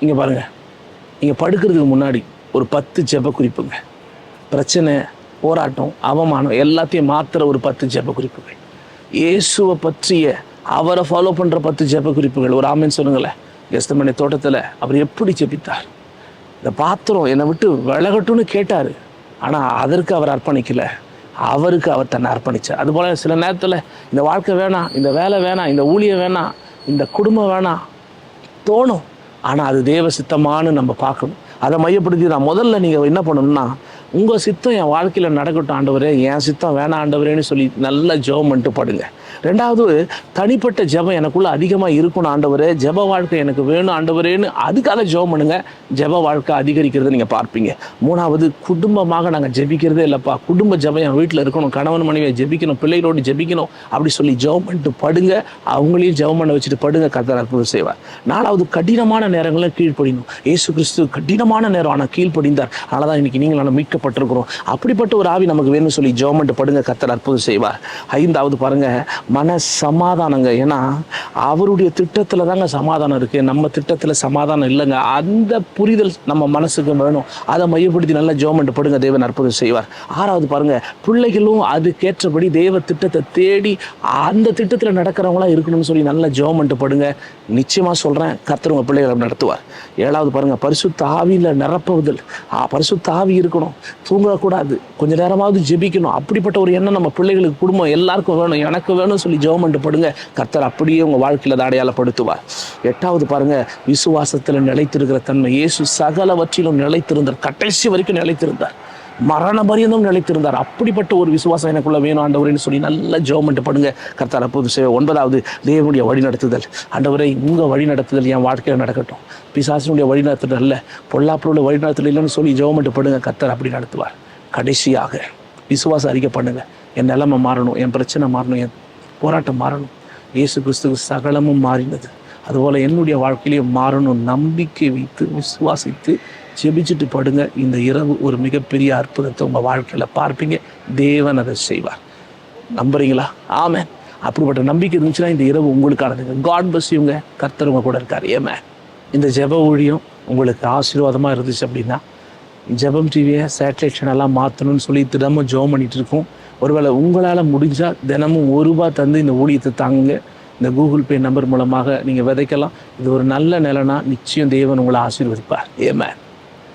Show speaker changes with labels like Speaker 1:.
Speaker 1: இங்கே பாருங்கள், நீங்கள் படுக்கிறதுக்கு முன்னாடி ஒரு 10 ஜெப குறிப்புங்க. பிரச்சனை, போராட்டம், அவமானம் எல்லாத்தையும் மாத்திர ஒரு 10 ஜெப குறிப்புகள். இயேசுவை பற்றிய அவரை ஃபாலோ பண்ணுற 10 ஜெப குறிப்புகள். ஒரு ஆமென் சொல்லுங்களேன். கெத்செமனே தோட்டத்தில் அவர் எப்படி ஜெபித்தார். இந்த பாத்திரம் என்னை விட்டு விலகட்டும்னு கேட்டார், ஆனால் அதற்கு அவர் அர்ப்பணிக்கலை, அவருக்கு அவர் தன்னை அர்ப்பணித்தார். அதுபோல் சில நேரத்தில் இந்த வாழ்க்கை வேணாம், இந்த வேலை வேணாம், இந்த ஊழியம் வேணாம், இந்த குடும்பம் வேணாம் தோணும். ஆனால் அது தேவ சித்தமானு நம்ம பார்க்கணும். அதை மையப்படுத்தி நான் முதல்ல நீங்கள் என்ன பண்ணணும்னா, உங்கள் சித்தம் என் வாழ்க்கையில் நடக்கட்டும் ஆண்டவரே, என் சித்தம் வேணாம் ஆண்டவரேன்னு சொல்லி நல்லா ஜெபம் பண்ணிட்டு படுங்க. ரெண்டாவது, தனிப்பட்ட ஜெபம் எனக்குள்ளே அதிகமாக இருக்கணும் ஆண்டவரே, ஜெப வாழ்க்கை எனக்கு வேணும் ஆண்டவரேன்னு அதுக்காக ஜெபம் பண்ணுங்க. ஜெப வாழ்க்கை அதிகரிக்கிறத நீங்கள் பார்ப்பீங்க. மூணாவது, குடும்பமாக நாங்கள் ஜெபிக்கிறதே இல்லைப்பா, குடும்ப ஜெபம் என் வீட்டில் இருக்கணும், கணவன் மனைவியை ஜெபிக்கணும், பிள்ளைகளோடு ஜெபிக்கணும் அப்படி சொல்லி ஜெபம் பண்ணிட்டு படுங்க. அவங்களையும் ஜெபம் பண்ண வச்சுட்டு படுங்க. கர்த்தர் அற்புதம் செய்வார். நாலாவது, கடினமான நேரங்களில் கீழ்ப்படியணும். இயேசு கிறிஸ்து கடினமான நேரம் ஆனால் கீழ்ப்படிந்தார். அதனால தான் இன்னைக்கு நீங்கள் நான் மீட்கப்பட்டிருக்கிறோம். அப்படிப்பட்ட ஒரு ஆவி நமக்கு வேணும்னு சொல்லி ஜெபம் பண்ணிட்டு படுங்க. கர்த்தர் அற்புதம் செய்வார். ஐந்தாவது பாருங்க, மன சமாதானங்க. ஏன்னா அவருடைய திட்டத்தில் தாங்க சமாதானம் இருக்குது, நம்ம திட்டத்தில் சமாதானம் இல்லைங்க. அந்த புரிதல் நம்ம மனசுக்கு வேணும். அதை மையப்படுத்தி நல்லா ஜெபம் பண்ணிட்டு படுங்க. தேவன் அற்புதம் செய்வார். ஆறாவது பாருங்க, பிள்ளைகளும் அதுக்கேற்றபடி தேவ திட்டத்தை தேடி அந்த திட்டத்தில் நடக்கிறவங்களா இருக்கணும்னு சொல்லி நல்லா ஜெபம் பண்ணிட்டு படுங்க. நிச்சயமாக சொல்கிறேன், கர்த்தர் உங்கள் பிள்ளைகளை நடத்துவார். ஏழாவது பாருங்க, பரிசுத்த ஆவியில் நிரப்புதல். பரிசுத்த ஆவி இருக்கணும், தூங்கக்கூடாது, கொஞ்ச நேரமாவது ஜெபிக்கணும். அப்படிப்பட்ட ஒரு எண்ணம் நம்ம பிள்ளைகளுக்கு, குடும்பம் எல்லாருக்கும் வேணும், எனக்கு வேணும் சொல்லி ஜெபம் பண்ணிட்டு படுங்க. கர்த்தர் அப்படியே உங்கள் வாழ்க்கையில் அதை அடையாளப்படுத்துவார். எட்டாவது பாருங்க, விசுவாசத்தில் நிலைத்திருக்கிற தன்மை. இயேசு சகலவற்றிலும் நிலைத்திருந்தார், கடைசி வரைக்கும் நிலைத்திருந்தார், மரண பரியந்தம் நிலைத்திருந்தார். அப்படிப்பட்ட ஒரு விசுவாசம் எனக்குள்ள வேணும் ஆண்டவரேன்னு சொல்லி நல்லா ஜெபம் பண்ணிட்டு படுங்க. கர்த்தர் அப்போது செய்வார். ஒன்பதாவது, தேவனுடைய வழிநடத்துதல். ஆண்டவரே, உங்கள் வழிநடத்துதல் என் வாழ்க்கையில் நடக்கட்டும், பிசாசினுடைய வழிநடத்துதல் அல்ல, பொல்லாப்புள்ள வழிநடத்துதல் இல்லைன்னு சொல்லி ஜெபம் பண்ணிட்டு படுங்க. கர்த்தர் அப்படி நடத்துவார். கடைசியாக விசுவாசம் அறிக்கை பண்ணுங்க. என் நிலைமை மாறணும், என் பிரச்சனை மாறணும், என் போராட்டம் மாறணும். இயேசு கிறிஸ்துவுக்கு சகலமும் மாறினது, அதுபோல் என்னுடைய வாழ்க்கையிலையும் மாறணும். நம்பிக்கை வைத்து விசுவாசித்து ஜெபிச்சுட்டு படுங்க. இந்த இரவு ஒரு மிகப்பெரிய அற்புதத்தை உங்கள் வாழ்க்கையில் பார்ப்பீங்க. தேவன் அதை செய்வார். நம்புறீங்களா? ஆமென். அப்படிப்பட்ட நம்பிக்கை இருந்துச்சுன்னா இந்த இரவு உங்களுக்கானதுங்க. காட் பிளஸ் யூங்க. கர்த்தர் உங்க கூட இருக்கார். ஏமே இந்த ஜெப ஊழியம் உங்களுக்கு ஆசீர்வாதமாக இருந்துச்சு அப்படின்னா, ஜெபம் டிவியை சேட்டலைட் சேனலாக மாற்றணும்னு சொல்லி தினமும் ஜெபம் பண்ணிகிட்டு இருக்கோம். ஒருவேளை உங்களால் முடிஞ்சால் தினமும் ₹1 தந்து இந்த ஊழியத்தை தாங்குங்க. இந்த கூகுள் பே நம்பர் மூலமாக நீங்கள் விதைக்கலாம். இது ஒரு நல்ல நிலைனா நிச்சயம் தேவன் உங்களை ஆசீர்வதிப்பார். ஏமே